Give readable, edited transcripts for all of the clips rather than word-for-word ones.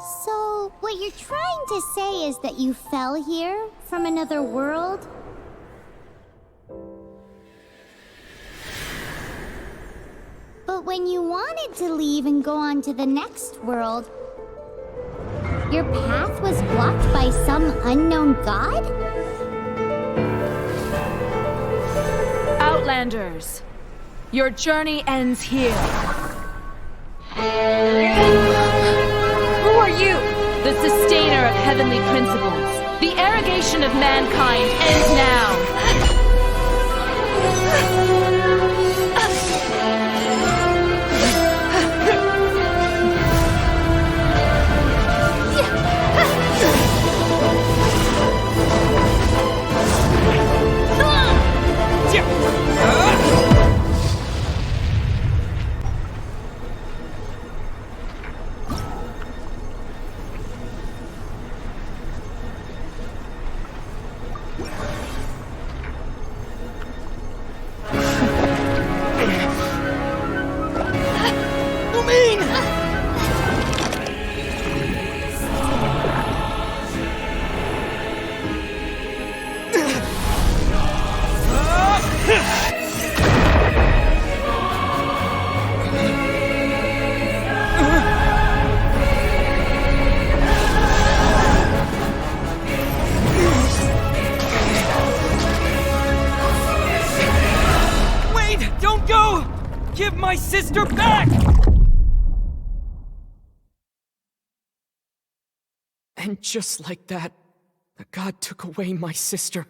So, what you're trying to say is that you fell here from another world? But when you wanted to leave and go on to the next world, your path was blocked by some unknown god? Outlanders, your journey ends here. Who are you? The sustainer of heavenly principles. The arrogation of mankind ends now. Give my sister back! And just like that, the god took away my sister.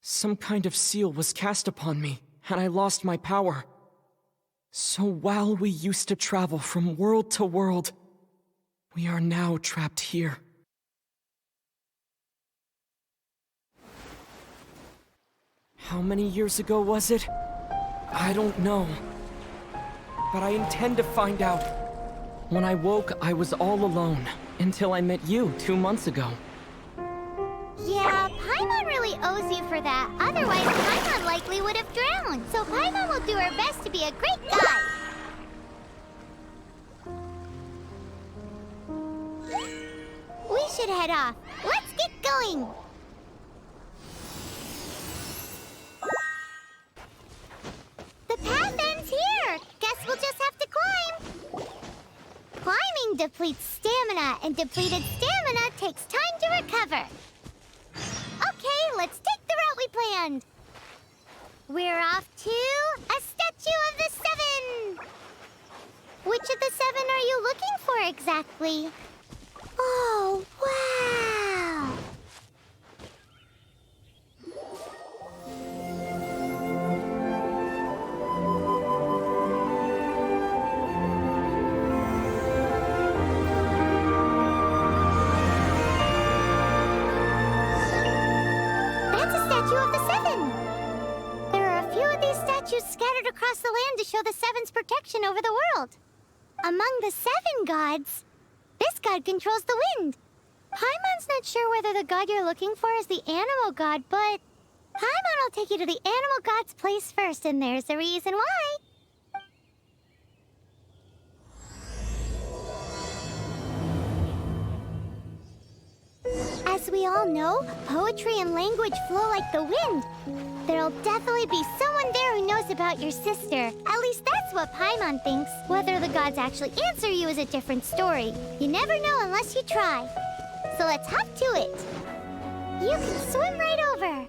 Some kind of seal was cast upon me, and I lost my power. So while we used to travel from world to world, we are now trapped here. How many years ago was it? I don't know. But I intend to find out. When I woke, I was all alone, until I met you 2 months ago. Yeah, Paimon really owes you for that. Otherwise, Paimon likely would have drowned. So Paimon will do her best to be a great guide. We should head off. Let's get going. The path ends here. Guess we'll just have to climb. Climbing depletes stamina, and depleted stamina takes time to recover. Okay, let's take the route we planned. We're off to a statue of the seven. Which of the seven are you looking for exactly? Oh, wow! That's a statue of the seven. There are a few of these statues scattered across the land to show the seven's protection over the world. Among the seven gods, this god controls the wind. Paimon's not sure whether the god you're looking for is the animal god, but Paimon will take you to the animal god's place first, and there's the reason why. As we all know, poetry and language flow like the wind. There'll definitely be someone there who knows about your sister. At least that's what Paimon thinks. Whether the gods actually answer you is a different story. You never know unless you try. So let's hop to it. You can swim right over.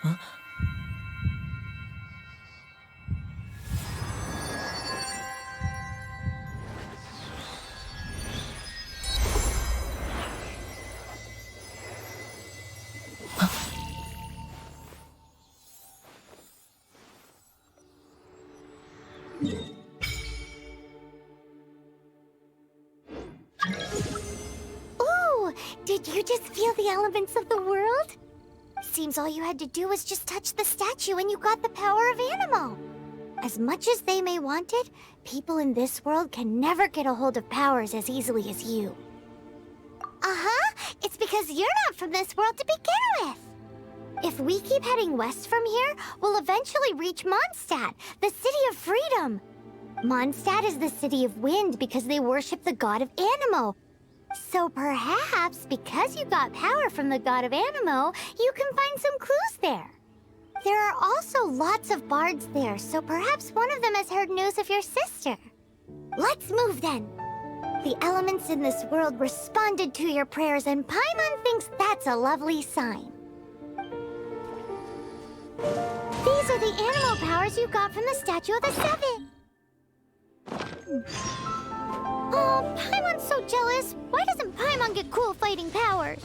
Huh? Ooh, did you just feel the elements of the world? Seems all you had to do was just touch the statue and you got the power of animal. As much as they may want it, people in this world can never get a hold of powers as easily as you. Uh-huh, it's because you're not from this world to begin with. If If we keep heading west from here, we'll eventually reach Mondstadt, the city of freedom. Mondstadt is the city of wind because they worship the god of Anemo. So perhaps, because you got power from the god of Anemo, you can find some clues there. There are also lots of bards there, so perhaps one of them has heard news of your sister. Let's move then. The elements in this world responded to your prayers, and Paimon thinks that's a lovely sign. These are the animal powers you got from the Statue of the Seven. Oh, Paimon's so jealous. Why doesn't Paimon get cool fighting powers?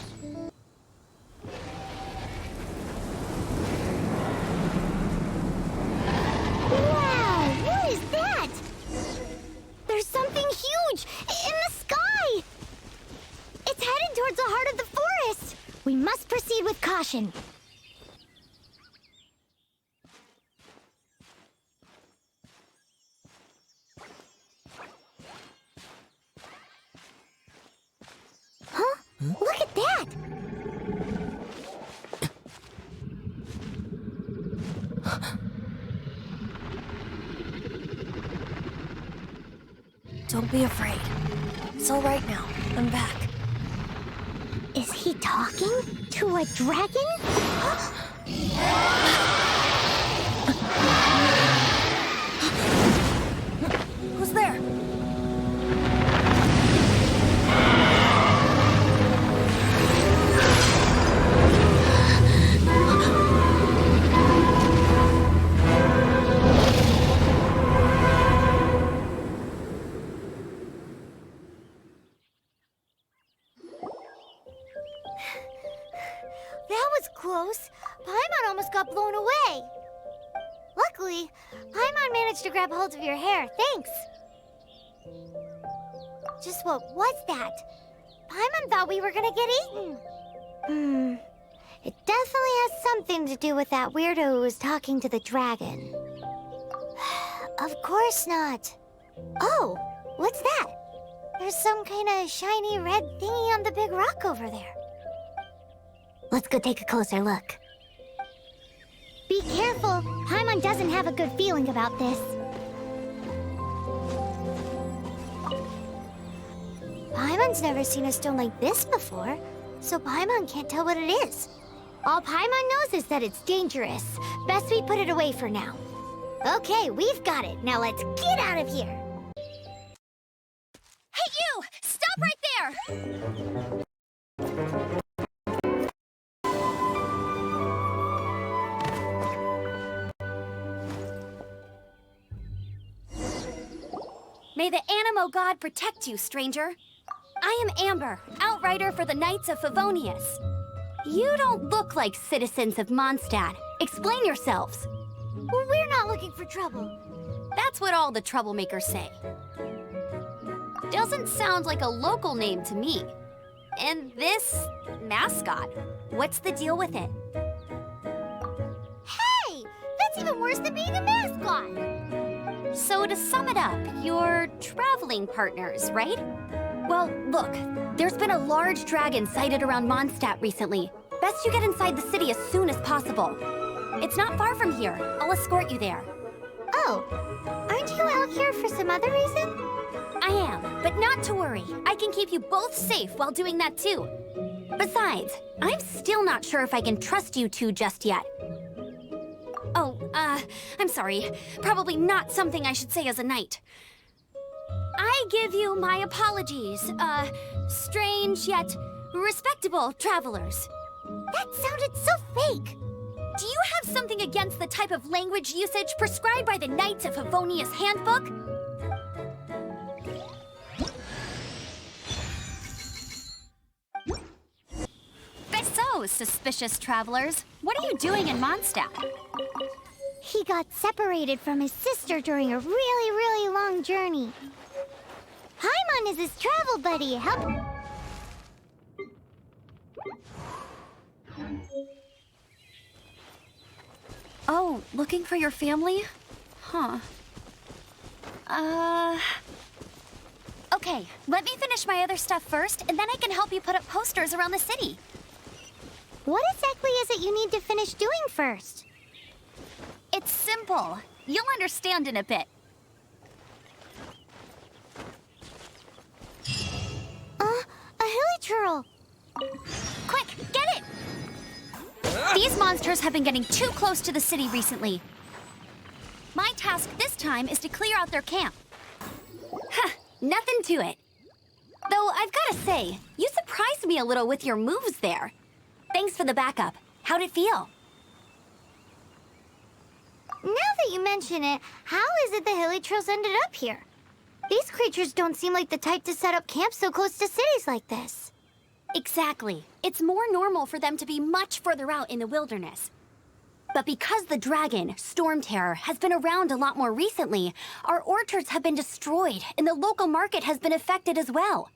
Wow, what is that? There's something huge in the sky! It's headed towards the heart of the forest! We must proceed with caution. Huh? Look at that! Don't be afraid. It's all right now. I'm back. Is he talking to a dragon? Who's there? That was close. Paimon almost got blown away. Luckily, Paimon managed to grab hold of your hair. Thanks. Just what was that? Paimon thought we were gonna get eaten. It definitely has something to do with that weirdo who was talking to the dragon. Of course not. Oh, what's that? There's some kind of shiny red thingy on the big rock over there. Let's go take a closer look. Be careful! Paimon doesn't have a good feeling about this. Paimon's never seen a stone like this before, so Paimon can't tell what it is. All Paimon knows is that it's dangerous. Best we put it away for now. Okay, we've got it. Now let's get out of here! Hey, you! Stop right there! May the Anemo god protect you, stranger. I am Amber, outrider for the Knights of Favonius. You don't look like citizens of Mondstadt. Explain yourselves. Well, we're not looking for trouble. That's what all the troublemakers say. Doesn't sound like a local name to me. And this mascot, what's the deal with it? Hey! That's even worse than being a mascot! So to sum it up, you're traveling partners, right? Well, look, there's been a large dragon sighted around Mondstadt recently. Best you get inside the city as soon as possible. It's not far from here. I'll escort you there. Oh, aren't you out here for some other reason? I am, but not to worry. I can keep you both safe while doing that too. Besides, I'm still not sure if I can trust you two just yet. Oh, I'm sorry. Probably not something I should say as a knight. I give you my apologies, strange yet respectable travelers. That sounded so fake! Do you have something against the type of language usage prescribed by the Knights of Favonius Handbook? So, suspicious travelers, what are you doing in Mondstadt? He got separated from his sister during a really long journey. Paimon is his travel buddy. Help. Oh, looking for your family? Huh. Okay, let me finish my other stuff first, and then I can help you put up posters around the city. What exactly is it you need to finish finish doing first? It's simple. You'll understand in a bit. A hilichurl. Quick, get it! These monsters have been getting too close to the city recently. My task this time is to clear out their camp. Huh, nothing to it. Though I've gotta say, you surprised me a little with your moves there. Thanks for the backup. How'd it feel? Now that you mention it, how is it the hilichurls ended up here? These creatures don't seem like the type to set up camp so close to cities like this. Exactly. It's more normal for them to be much further out in the wilderness. But because the dragon, Storm Terror, has been around a lot more recently, our orchards have been destroyed and the local market has been affected as well.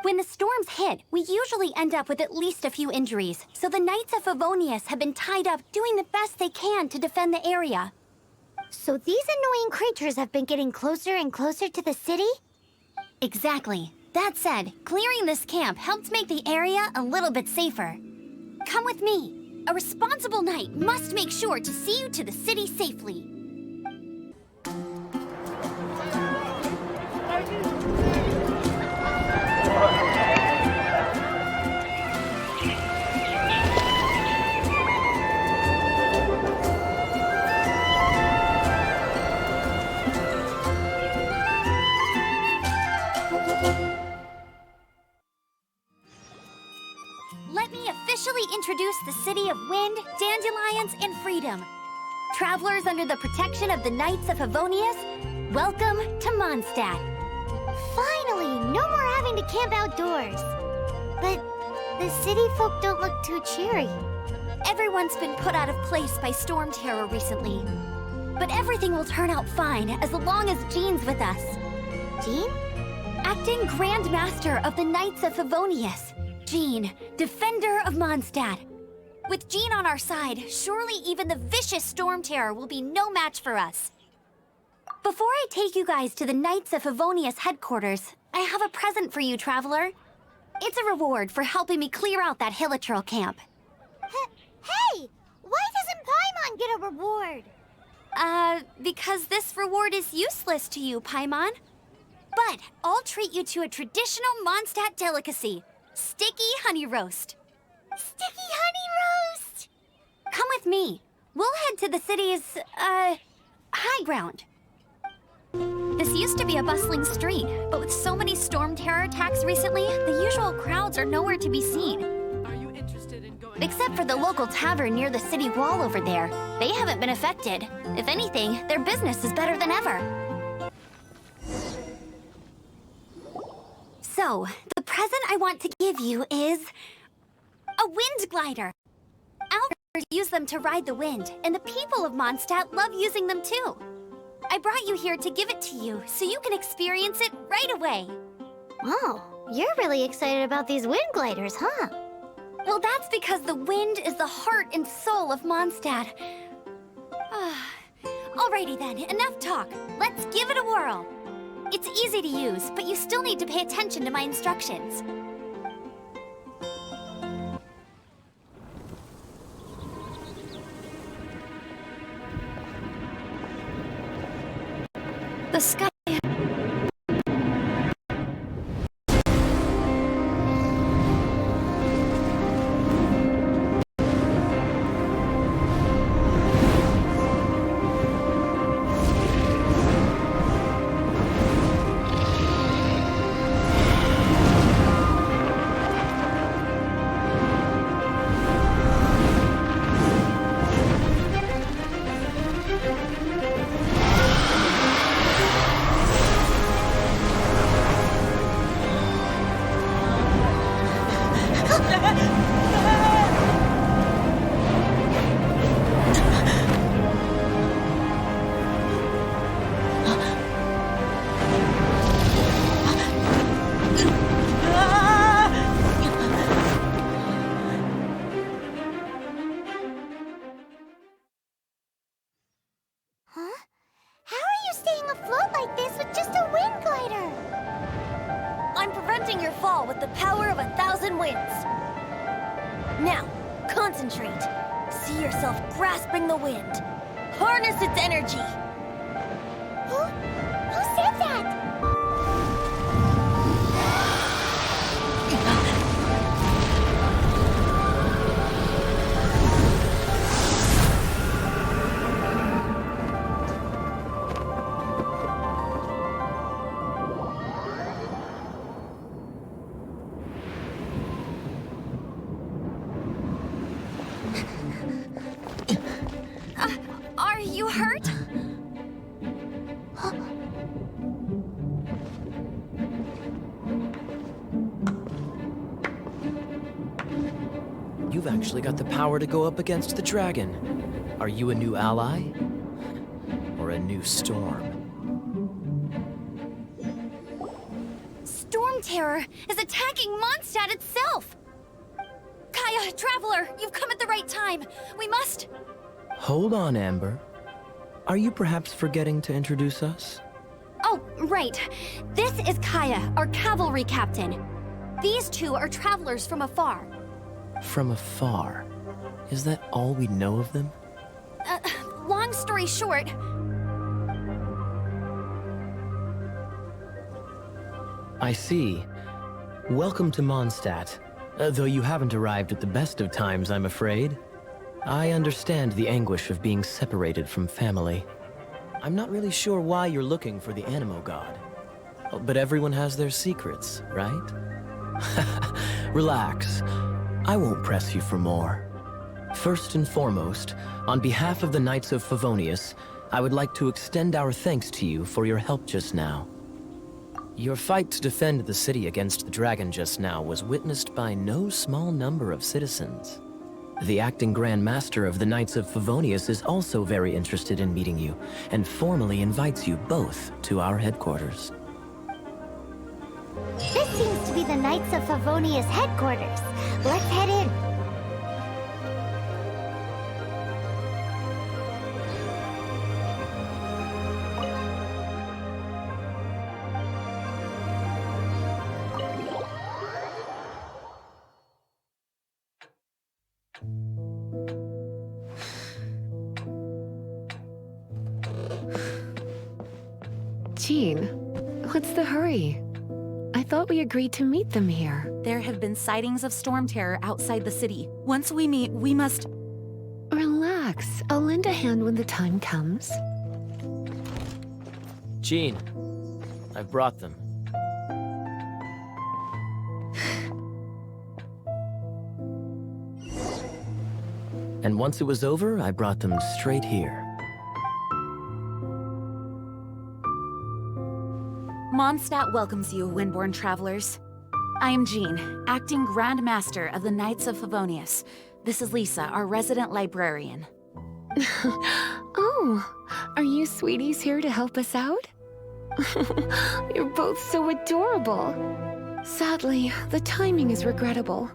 When the storms hit, we usually end up with at least a few injuries, so the Knights of Favonius have been tied up doing the best they can to defend the area. So these annoying creatures have been getting closer and closer to the city? Exactly. That said, clearing this camp helped make the area a little bit safer. Come with me. A responsible knight must make sure to see you to the city safely. Let me officially introduce the city of wind, dandelions, and freedom. Travelers under the protection of the Knights of Favonius, welcome to Mondstadt. Finally, no more having to camp outdoors. But the city folk don't look too cheery. Everyone's been put out of place by Storm Terror recently. But everything will turn out fine as long as Jean's with us. Jean? Acting Grand Master of the Knights of Favonius. Jean, Defender of Mondstadt. With Jean on our side, surely even the vicious Storm Terror will be no match for us. Before I take you guys to the Knights of Favonius headquarters, I have a present for you, Traveler. It's a reward for helping me clear out that hilichurl camp. Hey! Why doesn't Paimon get a reward? Because this reward is useless to you, Paimon. But I'll treat you to a traditional Mondstadt delicacy. Sticky honey roast. Sticky honey roast! Come with me. We'll head to the city's, high ground. This used to be a bustling street, but with so many Storm Terror attacks recently, the usual crowds are nowhere to be seen. Are you interested in going? Except for the local tavern near the city wall over there. They haven't been affected. If anything, their business is better than ever. So, the present I want to give you is a wind glider. Outriders use them to ride the wind, and the people of Mondstadt love using them too. I brought you here to give it to you, so you can experience it right away. Oh, you're really excited about these wind gliders, huh? Well, that's because the wind is the heart and soul of Mondstadt. Alrighty then, enough talk. Let's give it a whirl. It's easy to use, but you still need to pay attention to my instructions. The sky... I'm preventing your fall with the power of 1,000 winds. Now, concentrate. see yourself grasping the wind. Harness its energy. Who said that? Are you hurt? You've actually got the power to go up against the dragon. Are you a new ally? Or a new storm? Storm Terror is attacking Mondstadt itself! Kaeya, Traveler, you've come at the right time. We must... Hold on, Amber. Are you perhaps forgetting to introduce us? Oh, right. This is Kaeya, our cavalry captain. These two are travelers from afar. From afar. Is that all we know of them? Long story short... I see. Welcome to Mondstadt. Though you haven't arrived at the best of times, I'm afraid. I understand the anguish of being separated from family. I'm not really sure why you're looking for the Animo God. But everyone has their secrets, right? Relax. I won't press you for more. First and foremost, on behalf of the Knights of Favonius, I would like to extend our thanks to you for your help just now. Your fight to defend the city against the dragon just now was witnessed by no small number of citizens. The acting Grand Master of the Knights of Favonius is also very interested in meeting you, and formally invites you both to our headquarters. This seems to be the Knights of Favonius headquarters. Let's head in. Jean, what's the hurry? I thought we agreed to meet them here. There have been sightings of storm terror outside the city. Once we meet, we must... Relax. I'll lend a hand when the time comes. Jean, I've brought them. And once it was over, I brought them straight here. Mondstadt welcomes you, Windborn travelers. I am Jean, acting Grand Master of the Knights of Favonius. This is Lisa, our resident librarian. Oh, are you sweeties here to help us out? You're both so adorable. Sadly, the timing is regrettable.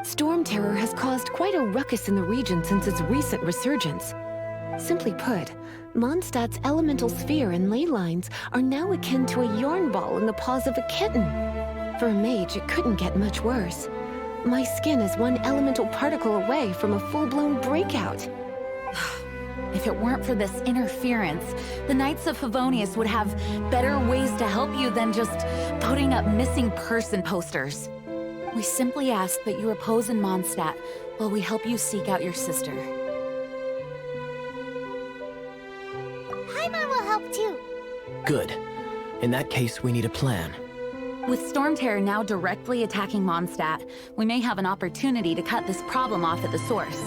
Storm terror has caused quite a ruckus in the region since its recent resurgence. Simply put, Mondstadt's elemental sphere and ley lines are now akin to a yarn ball in the paws of a kitten. For a mage, it couldn't get much worse. My skin is one elemental particle away from a full-blown breakout. If it weren't for this interference, the Knights of Favonius would have better ways to help you than just putting up missing person posters. We simply ask that you repose in Mondstadt while we help you seek out your sister. Paimon will help too. Good. In that case, we need a plan. With Storm Terror now directly attacking Mondstadt, we may have an opportunity to cut this problem off at the source.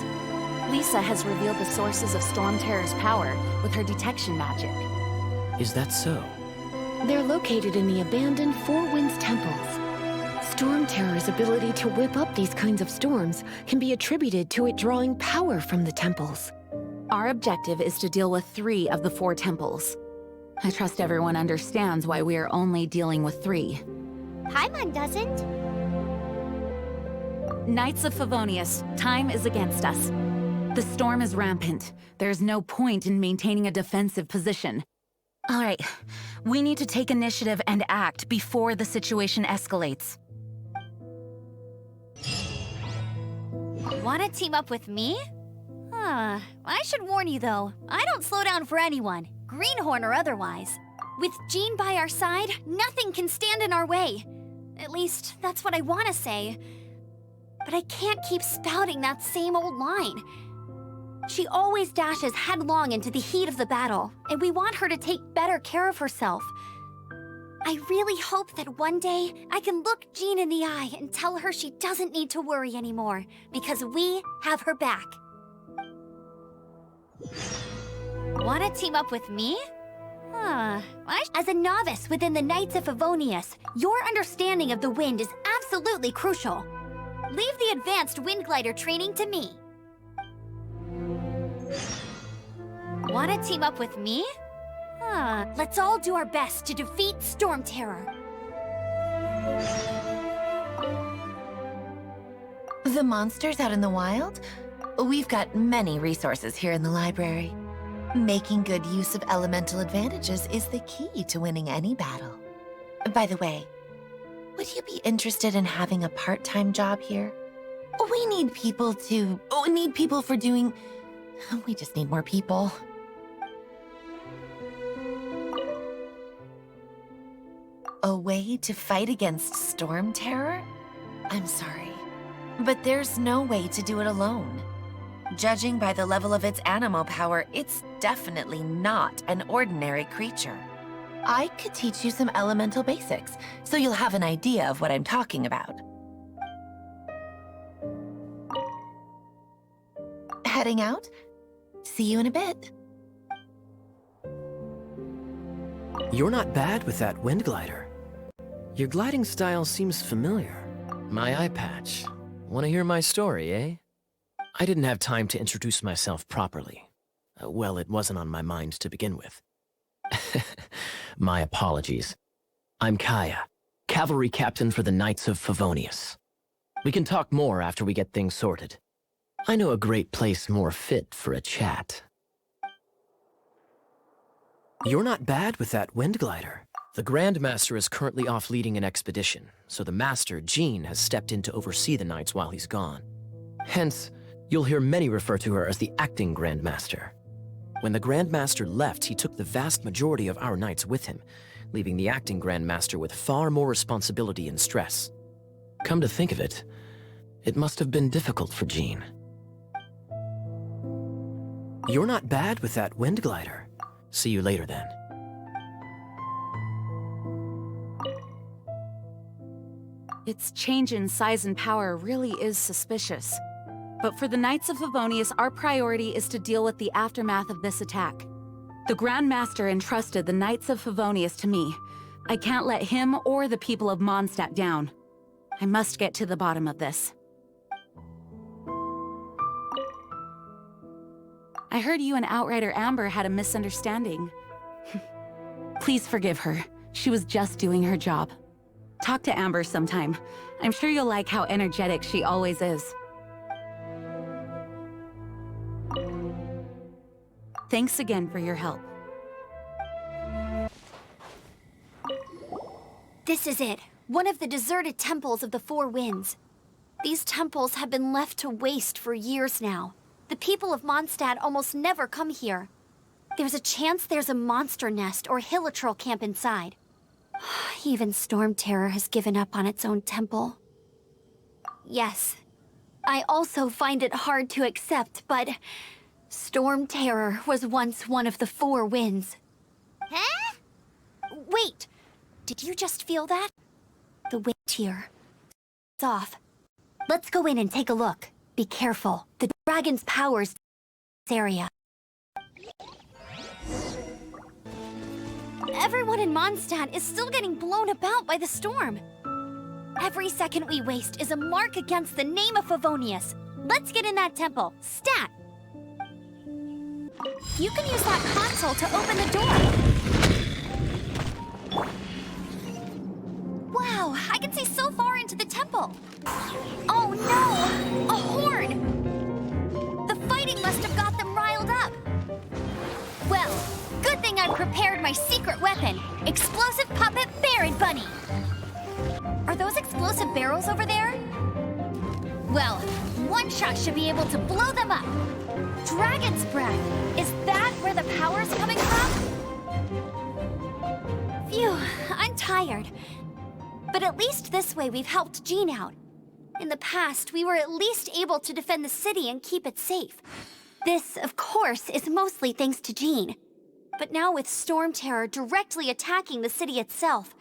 Lisa has revealed the sources of Storm Terror's power with her detection magic. Is that so? They're located in the abandoned Four Winds temples. Storm Terror's ability to whip up these kinds of storms can be attributed to it drawing power from the temples. Our objective is to deal with 3 of the 4 temples. I trust everyone understands why we are only dealing with 3. Paimon doesn't. Knights of Favonius, time is against us. The storm is rampant. There's no point in maintaining a defensive position. All right, we need to take initiative and act before the situation escalates. Want to team up with me? I should warn you though, I don't slow down for anyone, greenhorn or otherwise. With Jean by our side, nothing can stand in our way. At least, that's what I want to say. But I can't keep spouting that same old line. She always dashes headlong into the heat of the battle, and we want her to take better care of herself. I really hope that one day I can look Jean in the eye and tell her she doesn't need to worry anymore, because we have her back. Want to team up with me? As a novice within the Knights of Favonius, your understanding of the wind is absolutely crucial. Leave the advanced wind glider training to me. Want to team up with me? Let's all do our best to defeat Storm Terror. The monsters out in the wild? We've got many resources here in the library. Making good use of elemental advantages is the key to winning any battle. By the way, would you be interested in having a part-time job here? We need people for doing... We just need more people. A way to fight against Storm Terror? I'm sorry, but there's no way to do it alone. Judging by the level of its animal power, it's definitely not an ordinary creature. I could teach you some elemental basics, so you'll have an idea of what I'm talking about. Heading out? See you in a bit. You're not bad with that wind glider. Your gliding style seems familiar. My eye patch. Want to hear my story, eh? I didn't have time to introduce myself properly. Well, it wasn't on my mind to begin with. My apologies. I'm Kaeya, cavalry captain for the Knights of Favonius. We can talk more after we get things sorted. I know a great place more fit for a chat. You're not bad with that wind glider. The Grand Master is currently off leading an expedition, so the Master, Jean, has stepped in to oversee the Knights while he's gone. Hence, you'll hear many refer to her as the acting Grand Master. When the Grand Master left, he took the vast majority of our Knights with him, leaving the acting Grand Master with far more responsibility and stress. Come to think of it, it must have been difficult for Jean. You're not bad with that wind glider. See you later then. Its change in size and power really is suspicious. But for the Knights of Favonius, our priority is to deal with the aftermath of this attack. The Grand Master entrusted the Knights of Favonius to me. I can't let him or the people of Mondstadt down. I must get to the bottom of this. I heard you and Outrider Amber had a misunderstanding. Please forgive her. She was just doing her job. Talk to Amber sometime. I'm sure you'll like how energetic she always is. Thanks again for your help. This is it, one of the deserted temples of the Four Winds. These temples have been left to waste for years now. The people of Mondstadt almost never come here. There's a chance there's a monster nest or hilitrol camp inside. Even Storm Terror has given up on its own temple. Yes, I also find it hard to accept, but Storm Terror was once one of the Four Winds. Huh? Wait, did you just feel that? The wind here. It's off. Let's go in and take a look. Be careful. The dragon's powers this area. Everyone in Mondstadt is still getting blown about by the storm. Every second we waste is a mark against the name of Favonius. Let's get in that temple. Stat! You can use that console to open the door. Wow, I can see so far into the temple. Oh no! A horde! The fighting must have got them riled up. Well, good thing I prepared my secret weapon, explosive puppet Baron Bunny. Are those explosive barrels over there? Well, one shot should be able to blow them up. is coming from? Phew, I'm tired. But at least this way we've helped Jean out. In the past, we were at least able to defend the city and keep it safe. This, of course, is mostly thanks to Jean. But now with Storm Terror directly attacking the city itself,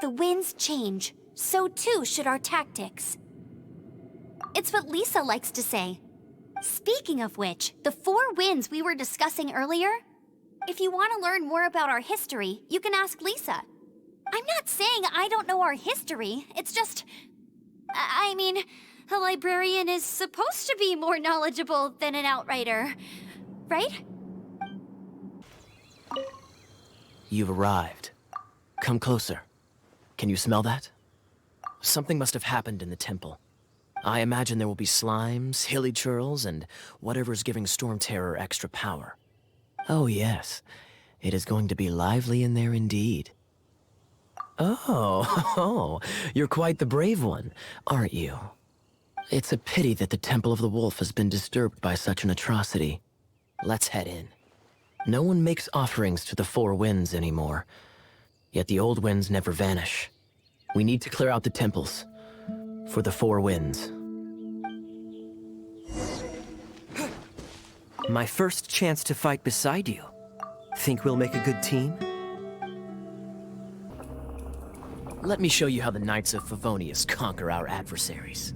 the winds change, so too should our tactics. It's what Lisa likes to say. Speaking of which, the 4 winds we were discussing earlier, if you want to learn more about our history, you can ask Lisa. I'm not saying I don't know our history, it's just... I mean, a librarian is supposed to be more knowledgeable than an outrider, right? You've arrived. Come closer. Can you smell that? Something must have happened in the temple. I imagine there will be slimes, hilly churls, and whatever's giving Storm Terror extra power. Oh yes, it is going to be lively in there indeed. Oh, you're quite the brave one, aren't you? It's a pity that the Temple of the Wolf has been disturbed by such an atrocity. Let's head in. No one makes offerings to the 4 winds anymore, yet the old winds never vanish. We need to clear out the temples for the 4 winds. My first chance to fight beside you. Think we'll make a good team? Let me show you how the Knights of Favonius conquer our adversaries.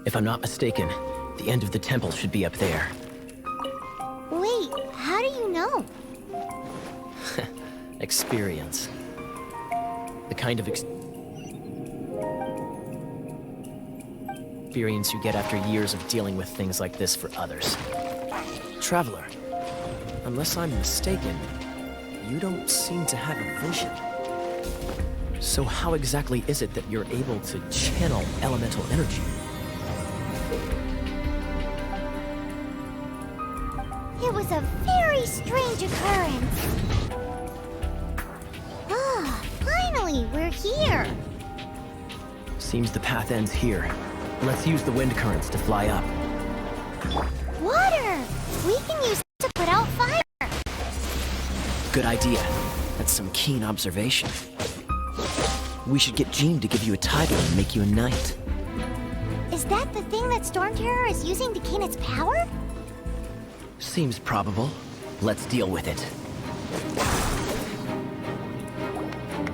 If I'm not mistaken, the end of the temple should be up there. Wait, how do you know? Experience. The kind of experience you get after years of dealing with things like this for others. Traveler, unless I'm mistaken, you don't seem to have a vision. So how exactly is it that you're able to channel elemental energy? It was a very strange occurrence. Ah, finally, we're here. Seems the path ends here. Let's use the wind currents to fly up. Water! We can use it to put out fire. Good idea. That's some keen observation. We should get Jean to give you a title and make you a knight. Is that the thing that Storm Terror is using to gain its power? Seems probable. Let's deal with it.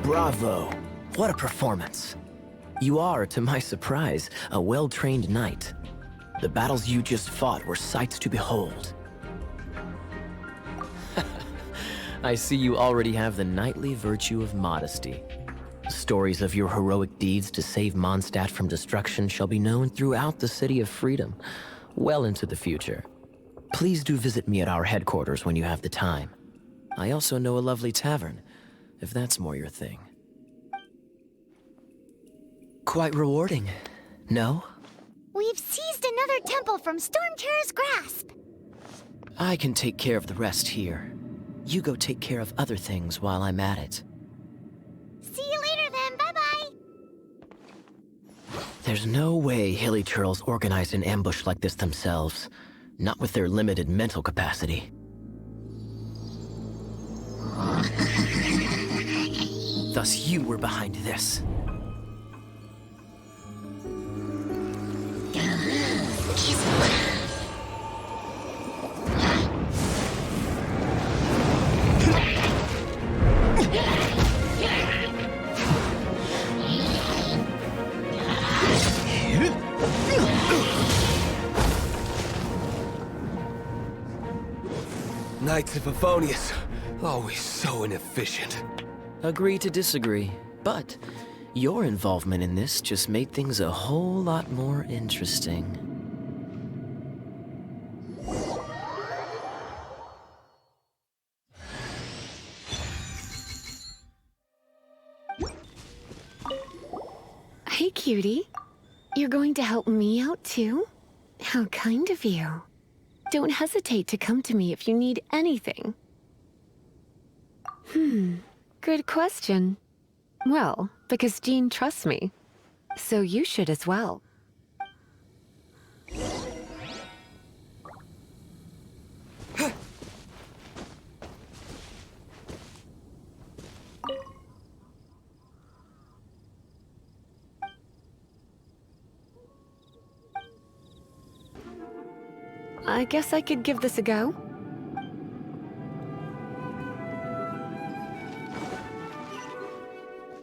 Bravo! What a performance. You are, to my surprise, a well-trained knight. The battles you just fought were sights to behold. I see you already have the knightly virtue of modesty. Stories of your heroic deeds to save Mondstadt from destruction shall be known throughout the City of Freedom, well into the future. Please do visit me at our headquarters when you have the time. I also know a lovely tavern, if that's more your thing. Quite rewarding, no? We've seized another temple from Storm Terror's grasp. I can take care of the rest here. You go take care of other things while I'm at it. See you later then, bye-bye. There's no way Hilly Churls organized an ambush like this themselves. Not with their limited mental capacity. Thus you were behind this. Knights of Favonius, always so inefficient. Agree to disagree, but your involvement in this just made things a whole lot more interesting. Hey, cutie. You're going to help me out, too? How kind of you. Don't hesitate to come to me if you need anything. Good question. Well, because Jean trusts me. So you should as well. I guess I could give this a go.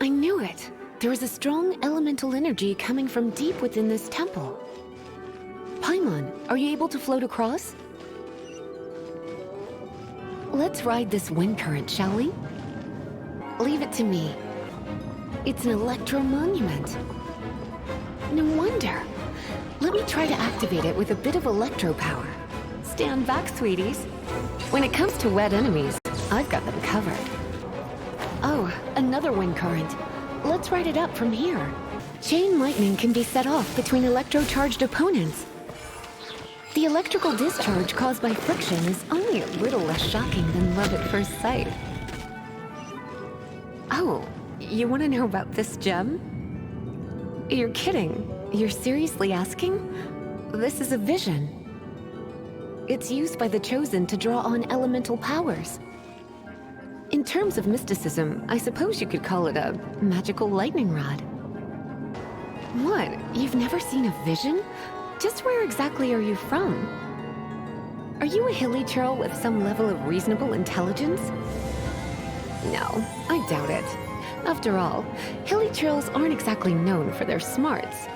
I knew it. There is a strong elemental energy coming from deep within this temple. Paimon, are you able to float across? Let's ride this wind current, shall we? Leave it to me. It's an electro monument. No wonder. Let me try to activate it with a bit of electro power. Stand back, sweeties. When it comes to wet enemies, I've got them covered. Oh, another wind current. Let's ride it up from here. Chain lightning can be set off between electro-charged opponents. The electrical discharge caused by friction is only a little less shocking than love at first sight. Oh, you want to know about this gem? You're kidding. You're seriously asking? This is a vision. It's used by the Chosen to draw on elemental powers. In terms of mysticism, I suppose you could call it a magical lightning rod. What? You've never seen a vision? Just where exactly are you from? Are you a hilly churl with some level of reasonable intelligence? No, I doubt it. After all, hilly churls aren't exactly known for their smarts.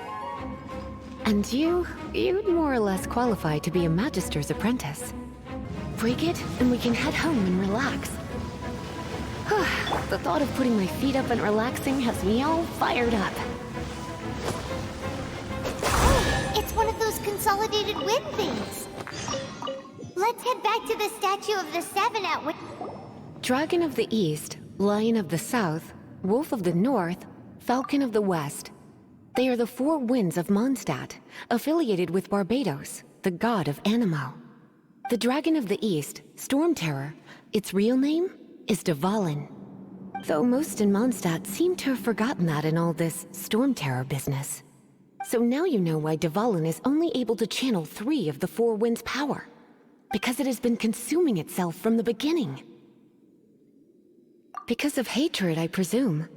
And you'd more or less qualify to be a magister's apprentice. Break it, and we can head home and relax. The thought of putting my feet up and relaxing has me all fired up. Oh, it's one of those consolidated wind things. Let's head back to the statue of the Seven at Dragon of the East, Lion of the South, Wolf of the North, Falcon of the West. They are the four winds of Mondstadt, affiliated with Barbados, the god of Anemo. The Dragon of the East, Storm Terror, its real name is Dvalin. Though most in Mondstadt seem to have forgotten that in all this Storm Terror business. So now you know why Dvalin is only able to channel 3 of the four winds' power. Because it has been consuming itself from the beginning. Because of hatred, I presume.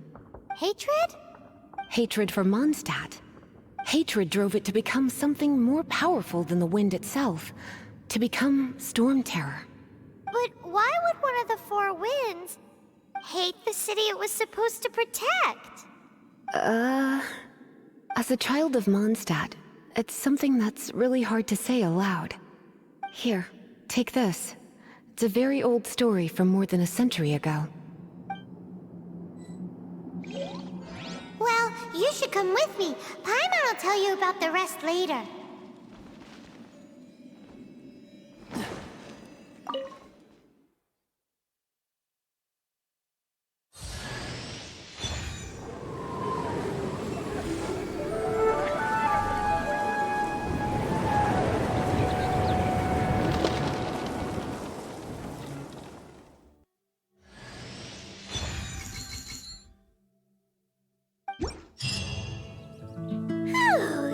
Hatred? Hatred for Mondstadt. Hatred drove it to become something more powerful than the wind itself. To become Storm Terror. But why would one of the four winds hate the city it was supposed to protect? As a child of Mondstadt, it's something that's really hard to say aloud. Here, take this. It's a very old story from more than a century ago. Well, you should come with me. Paimon will tell you about the rest later.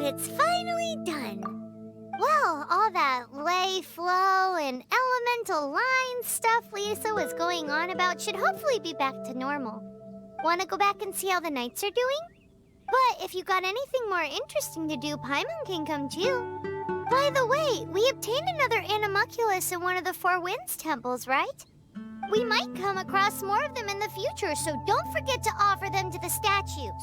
It's finally done. Well, all that lay, flow, and elemental line stuff Lisa was going on about should hopefully be back to normal. Want to go back and see how the knights are doing? But if you got anything more interesting to do, Paimon can come too. By the way, we obtained another Animalculus in one of the Four Winds temples, right? We might come across more of them in the future, so don't forget to offer them to the statues.